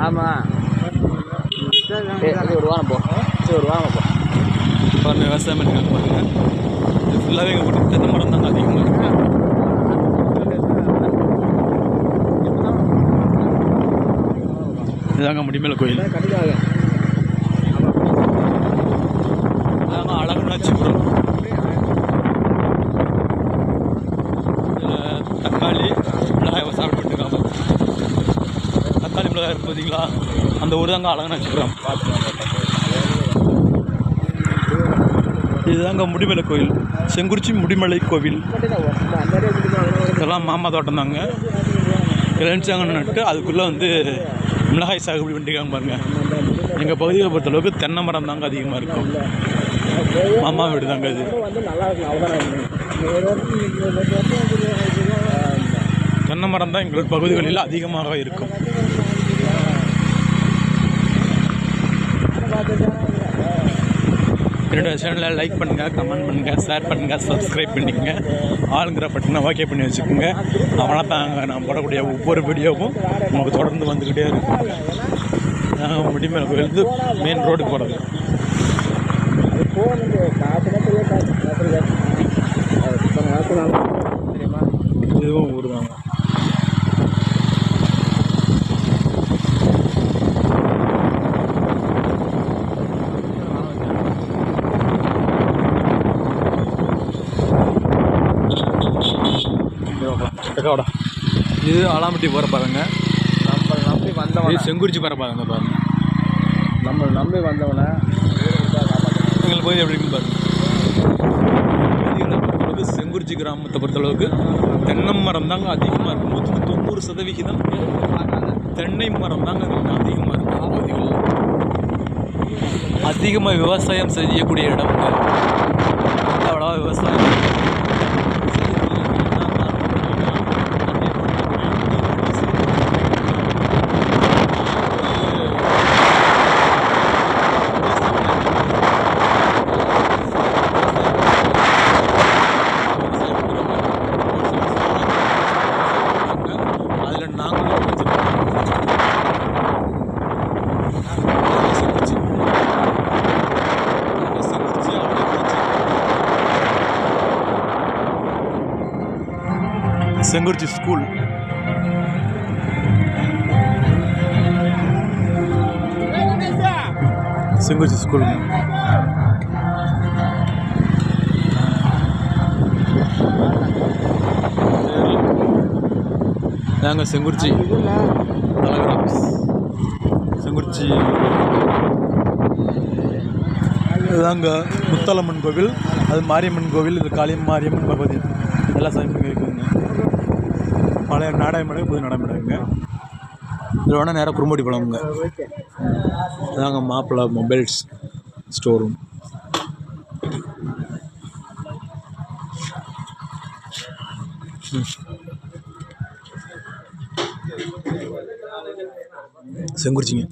ஆமாம். ஒரு வாரம் போ, ஒரு வாரம் போ. பாருங்க விவசாயம் பண்ணிருக்காங்க பாருங்க. இது ஃபுல்லாகவே எங்கள் வீட்டு தென்னை மரம் தாங்க அதிகமாக இருக்குது. இதுதாங்க முடிமேல கோயில். அதாங்க அழகுனாச்சிபுரம். தக்காளி மிளகாய் சாப்பிட்டு இருக்காங்க. தக்காளி மிளகாய் இருக்கு பார்த்தீங்களா, அந்த ஊர் தாங்க அழகுனாச்சிபுரம். இதுதாங்க முடிமலை கோயில், செங்குறிச்சி முடிமலை கோவில். இதெல்லாம் மாமா தோட்டம் தாங்க. இளஞ்சாங்க நட்டு அதுக்குள்ளே வந்து மிளகாய் சாகுபடி பண்ணிருக்காங்க பாருங்க. எங்கள் பகுதியை பொறுத்தளவுக்கு தென்னை மரம் தாங்க அதிகமாக இருக்கும். மாமா வீடு தாங்க இது. தென்னை மரம் தான் எங்கள் பகுதிகளில் அதிகமாக இருக்கும். என்னோட சேனலை லைக் பண்ணுங்கள், கமெண்ட் பண்ணுங்கள், ஷேர் பண்ணுங்கள், சப்ஸ்கிரைப் பண்ணிக்கோங்க. ஆளுங்கிற பட்டனை ஓகே பண்ணி வச்சுக்கோங்க. அவனா தாங்க நான் போடக்கூடிய ஒவ்வொரு வீடியோவும் உங்களுக்கு தொடர்ந்து வந்துக்கிட்டே இருக்கும். நாங்கள் முடிமேல் கோயிலுக்கு மெயின் ரோடுக்கு போகிறது. இதுவும் ஊர் தாங்க. இது ஆலாம்பட்டி போகிற பாருங்க. நம்மளை நம்பி வந்தவன் செங்குறிச்சி போகிற பாருங்க. பாருங்க நம்மளை நம்பி வந்தவனை எங்களுக்கு போய் எப்படின்னு பாருங்க. பொறுத்தளவுக்கு செங்குறிச்சி கிராமத்தை பொறுத்தளவுக்கு தென்னை மரம் தாங்க அதிகமாக இருக்கும். 90% தென்னை மரம் தாங்க அதிகமாக இருக்கும். பகுதிகளில் அதிகமாக விவசாயம் செய்யக்கூடிய இடம் அவ்வளோவா விவசாயம். செங்குறிச்சி ஸ்கூல். செங்குறிச்சி ஸ்கூல் நாங்கள் செங்குறிச்சி தலைவர் ஆஃபீஸ். செங்குறிச்சி இதுதாங்க முத்தாலம்மன் கோவில், அது மாரியம்மன் கோவில், இது காளியம் மாரியம்மன் பகவதி எல்லா சாமியும் இருக்குதுங்க. பழைய நாடக மேடை, புது நாடக மேடைங்க. இதில் வேணால் நேராக குறும்படி போகலாமுங்க. இதாங்க மாப்பிள்ளை மொபைல்ஸ் ஸ்டோர் ரூம். செங்குறிச்சிங்க.